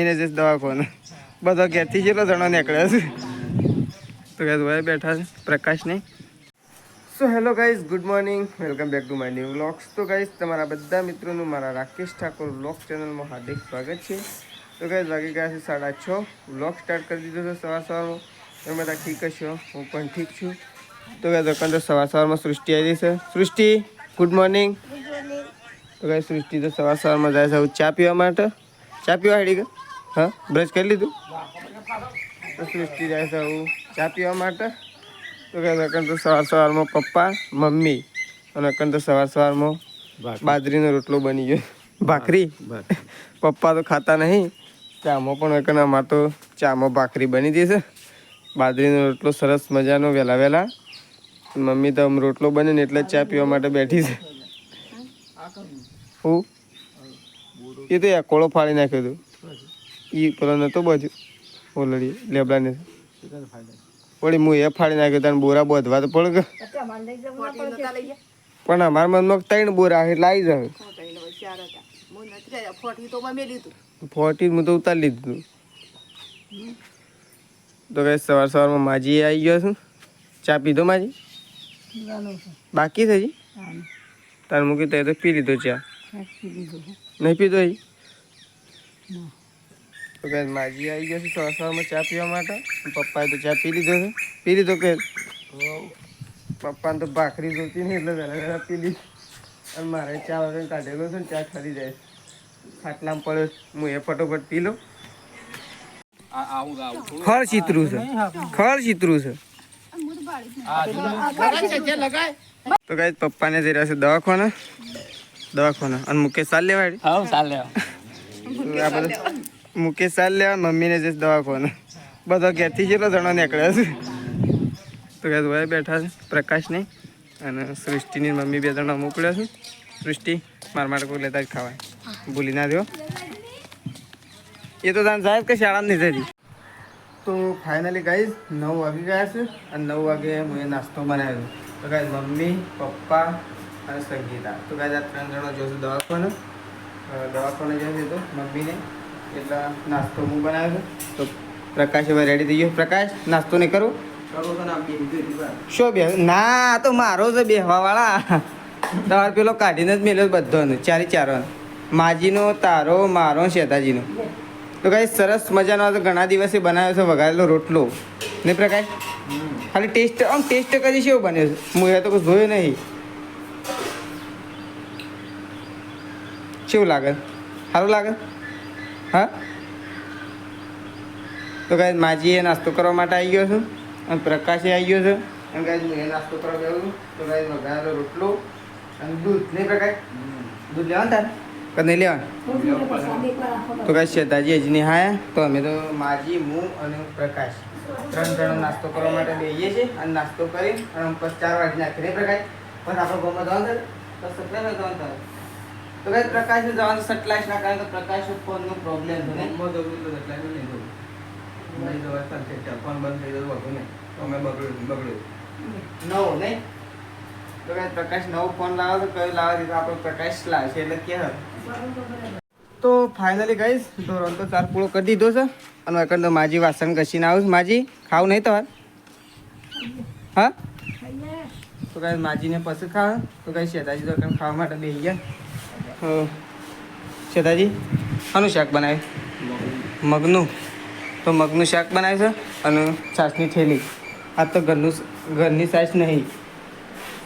એને જઈશ દવાખાને બધા ઘેરથી જેટલો જણો નીકળ્યા છે તો ભાઈ બેઠા છે પ્રકાશ નહીં. So hello guys, good morning, welcome back to my new vlogs. તો ગાઈઝ તમારા બધા મિત્રોનું મારા રાકેશ ઠાકોર વ્લોગ ચેનલમાં હાર્દિક સ્વાગત છે. તો ગાઈઝ વાગી ગયા છે 6:30. વ્લોગ સ્ટાર્ટ કરી દીધો છે સવારમાં. તમે બધા ઠીક હશો, હું પણ ઠીક છું. તો ગાઈઝ અકન તો સવારમાં સૃષ્ટિ આવી છે. સૃષ્ટિ ગુડ મોર્નિંગ. તો ગાઈઝ સૃષ્ટિ તો સવારમાં જાય છે ચા પીવા માટે. ચા પીવા હેડી ગયા? હા, બ્રશ કરી લીધું? તો સૃષ્ટિ જાય છે ચા પીવા માટે. તો કે અકન તો સવારમાં પપ્પા મમ્મી અને અકન તો સવારમાં બાજરીનો રોટલો બની ગયો. ભાખરી પપ્પા તો ખાતા નહીં. ચામાં પણ અકન અમારે તો ચામાં ભાખરી બની જશે. બાજરીનો રોટલો સરસ મજાનો વહેલા મમ્મી તો આમ રોટલો બને ને એટલે ચા પીવા માટે બેઠી છે. હું એ તો કોળો ફાડી નાખ્યો હતો. એ પેલો નતો બાજુ ઓલડી લેબડાને વળી હું એ ફાડી નાખ્યો તને બોરા બધવા તો પડ પણ અમારા મનમાં 3 બોરા એટલે આવી જાય. 40 હું તો ઉતારી લીધું. તો કઈ સવારમાં માજી આવી ગયો છું. ચા પીધો માજી? બાકી છે જી? તાર મૂકી તો પી લીધો ચા? નહીં પીધો હજી? તો કઈ માજી આવી ગયો છે સવારમાં ચા પીવા માટે. પપ્પાએ તો ચા પી લીધો છે. પી લીધો કે પપ્પાને તો ભાખરી જોતી નહીં એટલે વહેલા પી લીધી. અને મારે ચા વગર કાઢેલો છે ને ચા ઠરી જાય. ખાટલામાં પડે હું એ ફટોફટ પી લો. ખર ચિતરું છે, ખર ચિતરું છે. તો કઈ પપ્પાને જઈ રહ્યા છે દવાખાને અને મુકેશ સાલ લેવા મુકેશ સાલ લેવા મમ્મીને જઈશ દવાખાને. બધા ઘેરથી જેટલો જણો નીકળ્યા છે તો કઈ ભાઈ બેઠા છે પ્રકાશ નહીં અને સૃષ્ટિની મમ્મી 2 જણા મોકલ્યા છે. સૃષ્ટિ મારા માટે કોઈ લેતા જ ખાવાય, ભૂલી ના દો. એ તો તાન સાહેબ કે શાળામાં નહીં જતી. તો ફાઇનલી ગાઈઝ 9 વાગી ગયા છે અને 9 વાગે હું એ નાસ્તો બનાવ્યો. તો ગાઈઝ મમ્મી પપ્પા અને સંગીતા. તો ગાઈઝ આ 3 જણા જોશું દવાખાને જશે તો મમ્મીને એટલે નાસ્તો હું બનાવ્યો. તો પ્રકાશ હવે રેડી થઈ ગયો. પ્રકાશ નાસ્તો નહીં કરું? શું બે? ના તો મારો છે બેહવાવાળા. તમારે પેલો કાઢીને જ મેલ્યો બધાને 4 માજીનો, તારો, મારો, શેતાજીનો. તો કાંઈ સરસ મજાનો તો ઘણા દિવસે બનાવ્યો છે વઘારેલો રોટલો. નહીં પ્રકાશ? ખાલી ટેસ્ટ કરી છે એવું બન્યો છે. હું એ તો કોઈ જોયો નહીં. કેવું લાગે? સારું લાગે? હા. તો કાંઈ માજીએ નાસ્તો કરવા માટે આવી ગયો છું અને પ્રકાશે આવી ગયો છે. અને કાંઈ હું એ નાસ્તો કરવા ગયો છું. તો કાંઈ વઘારેલો રોટલો અને દૂધ. નહીં પ્રકાશ? દૂધ લેવાનું તારે કે નહીં લેવાનું? તો કાંઈ શેતાજી હજી નહીં હાયા. તો અમે તો માજી, હું અને પ્રકાશ 3 જણા નાસ્તો કરવા માટે બેસીએ છીએ. અને નાસ્તો કરી અને પછી 4 વાગે નાખીએ. નહીં પ્રકાશ? બસ આપણે ગામમાં જવાનું થાય તો સટલાઈ જવાનું થાય. તો કાંઈ પ્રકાશને જવાનું સટલાઈશ ના કારણ કે પ્રકાશ ફોનનો પ્રોબ્લેમ છે. નહીં ફોન બંધ થઈ જતું હતું નહીં તો અમે બગડ્યું નવો નહીં. તો કાંઈ પ્રકાશ નવો ફોન લાવો તો કયો લાવવા દીધો આપણે પ્રકાશ લાવશે એટલે કે. તો ફાઇનલી ગાઈઝ તો રંતો 4 પૂળો કરી દીધો છે અને એકણ તો માજી વાસણ ઘસીને આવું. માજી ખાવું નહીં તમારે? હા. તો કાંઈ માજીને પછી ખાવ. તો કાંઈ શેતાજી તો એકણ ખાવા માટે બેસી ગયા. શેતાજી શાનું શાક બનાવે? મગનું. તો મગનું શાક બનાવે છે અને છાશની થેલી. આ તો ઘરની સાઈઝ નહીં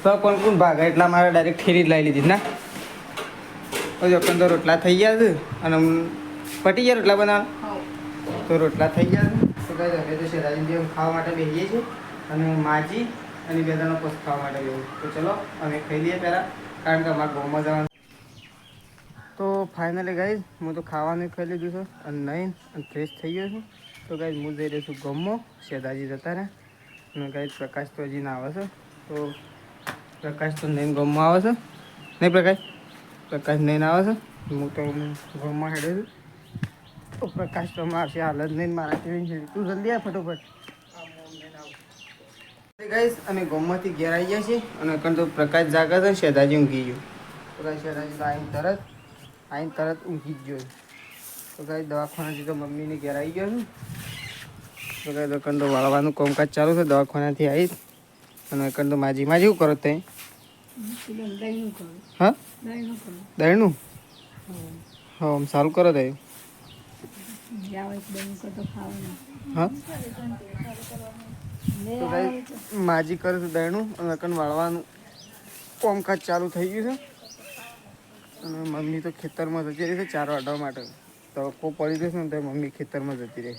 તો કોણ ભાગે એટલા મારે ડાયરેક્ટ થેલી જ લઈ લીધી ના. હજુ તો રોટલા થઈ ગયા છે અને પટી ગયા રોટલા બનાવવા. તો રોટલા થઈ ગયા છે. તો કઈ હવે તો શેતાજી ખાવા માટે બેસીએ છીએ અને માજી અને 2 જણા પછી ખાવા માટે બેસીએ. તો ચલો અમે ખાઈ લઈએ પહેલાં કારણ કે અમારા ગામમાં જવાનું. તો ફાઇનલી ગાઈઝ હું તો ખાવાનું ખાઈ લીધું છે અને નહીં અને ફ્રેશ થઈ ગયો છું. તો ગાઈઝ હું જઈ રહ્યો છું ગામમાં. શેતાજી જતા રહ્યા અને ગાઈઝ પ્રકાશ તો હજી ના આવે છે. તો પ્રકાશ તો નહીં ગામમાં આવે છે. નહીં પ્રકાશ? પ્રકાશ નહીં આવે છે. હું તો ગામમાં હેડ્યો છું. તો પ્રકાશ તો મારશે હાલ જ નહીં મારાથી. તું જલ્દી આ ફટોફટ. ગાઈઝ અમે ગામમાંથી ઘેર આવી ગયા છીએ અને અકણ તો પ્રકાશ જાગે છે. શેતાજી ઊંઘી ગયો. તો ગાઈઝ શેતાજી તો આવીને તરત ઊંઘી જ ગયો. તો તો કાંઈ દવાખાનાથી તો મમ્મીને ઘેર આવી ગયો છું. તો કાંઈ દુકાન તો વાળવાનું કામકાજ ચાલુ છે. દવાખાનાથી આવી અને દુકાન તો માજી શું કરો તે? હા, દહીંનું હા, આમ સારું કરો તે. હા, તો કાંઈ માજી કરે છે દહીંનું અને દુકાન વાળવાનું કામકાજ ચાલુ થઈ ગયું છે. અને મમ્મી તો ખેતરમાં જતી રહી છે ચાર વાટવા માટે. તડકો પડી જશે ને તો મમ્મી ખેતરમાં જતી રહી.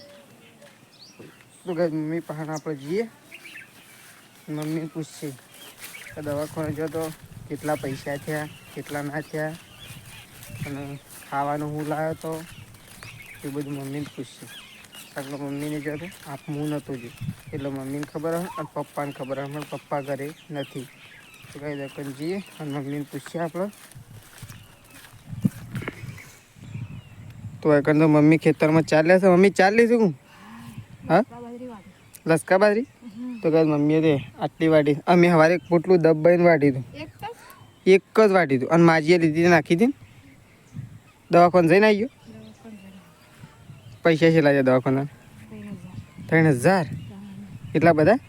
તો કાંઈ મમ્મી પાસે આપણે જઈએ. મમ્મી પૂછશે કે દવાખાને જો તો કેટલા પૈસા થયા, કેટલા ના થયા અને ખાવાનું હું લાવ્યો તો એ બધું મમ્મીને પૂછશે. એટલે મમ્મીને જો તો હું નહોતો જો એટલે મમ્મીને ખબર હોય અને પપ્પાને ખબર હોય. પણ પપ્પા ઘરે નથી. તો કાંઈ દુકાન જઈએ અને મમ્મીને પૂછીએ આપણે. તો એકણ તો મમ્મી ખેતરમાં ચાલ્યા છે. મમ્મી ચાલી શું? હા, લસકા બાજરી. તો કાંઈ મમ્મીએ તે આટલી વાટી અમે સવારે પોટલું દબાઈને વાટી હતું. એક જ વાટી હતું અને માજીએ લીધી નાખી હતી. દવાખાને જઈને આવી ગયો. પૈસા છેલ્લા છે દવાખાના? 3000. એટલા બધા?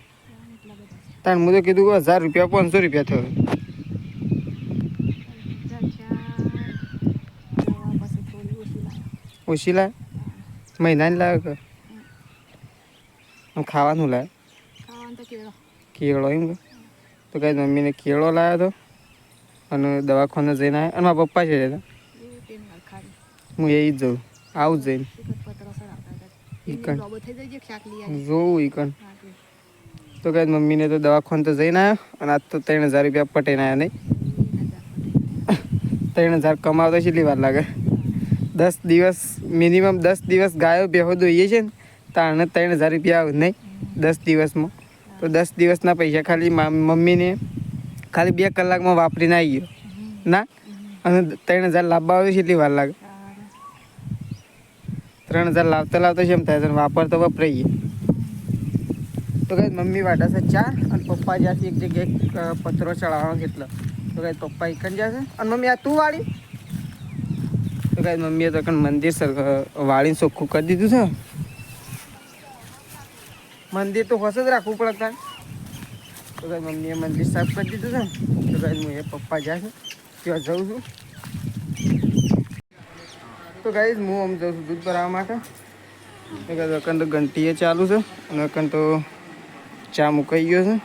તાણ હું તો કીધું 1000 રૂપિયા 500 રૂપિયા થયો. ઓછી લાવે? મહિનાની લાવે કે ખાવાનું લાવે? કેળો એમ કે. તો કાંઈ મમ્મીને કેળો લાવ્યો હતો અને દવાખાને જઈને આવ્યા. અને મારા પપ્પા છે હું એ જ જાઉં આવું જ જઈને જોવું ઈકણ. તો કાંઈ મમ્મીને તો દવાખાને તો જઈને આવ્યો અને આજ તો 3000 રૂપિયા પટેને આવ્યા નહીં. 3000 કમાવતો કેટલી વાર લાગે? 10 દિવસ મિનિમમ 10 દિવસ ગાયો બેહો દોઈએ છે ને તાણે 3000 રૂપિયા આવે નહીં 10 દિવસમાં. તો 10 દિવસના પૈસા ખાલી મમ્મીને ખાલી 2 કલાકમાં વાપરીને આવી ગયો ના. અને 3000 લાવવા આવે કેટલી વાર લાગે? 3000 લાવતા છે એમ થાય વાપરતો વપરાઈએ. તો કાંઈ મમ્મી વાટા છે ચા અને પપ્પા જ્યાંથી એક જગ્યાએ પથરો ચડાવવાનો કેટલો. તો કાંઈ પપ્પા એકન જશે અને મમ્મી આ તું વાળી. તો કાંઈ મમ્મીએ તો કંઈ મંદિર વાળીને ચોખ્ખું કરી દીધું છે. મંદિર તો હોશ જ રાખવું પડે કાંઈ. તો કાંઈ મમ્મીએ મંદિર સાફ કરી દીધું છે. તો કાંઈ હું એ પપ્પા જાય છે ત્યાં જાઉં છું. તો કાંઈ હું આમ જાઉં છું દૂધ ભરાવવા માટે. તો કાંઈ અકન તો ઘંટીએ ચાલુ છે અને અકન તો ચા મુકાઈ ગયો છે.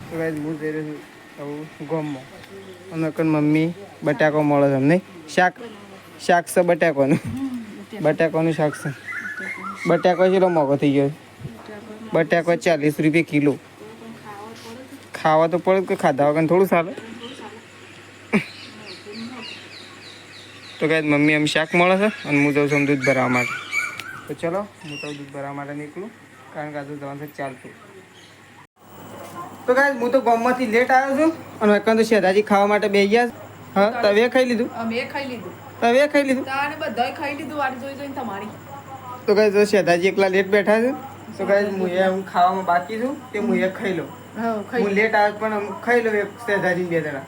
તો કાંઈ હું જઈ રહ્યો છું આવું ગોમમાં અને અકન મમ્મી બટાકો મળે છે એમ નહીં શાક છે બટાકોનું. બટાકાનું શાક છે. બટાકો કેટલો મોંઘો થઈ ગયો? બટાકો 40 રૂપિયા કિલો. ખાવા તો પડે કે ખાધા વગર થોડું ચાલે. તો કાંઈ મમ્મી એમ શાક મળે છે અને હું જાઉં છું દૂધ ભરાવવા માટે. તો ચલો હું તો દૂધ ભરાવવા માટે નીકળું કારણ કે આજુ જવાનું ચાલતું. તો કાંઈ હું તો ગામમાંથી લેટ આવ્યો છું અને એકણ તો શેધાજી ખાવા માટે બેસી ગયા. હા, તમે ખાઈ લીધું? અમે ખાઈ લીધું. તમે ખાઈ લીધું? તાને બધાય ખાઈ લીધું. વાટ જોઈ જોઈને તમારી. તો કાંઈ તો શેધાજી એકલા લેટ બેઠા છે. તો કાંઈ હું ખાવામાં બાકી છું તે હું ખાઈ લઉં. હું લેટ આવ્યો પણ ખાઈ લઉં એક શેધાજી 2 જણા.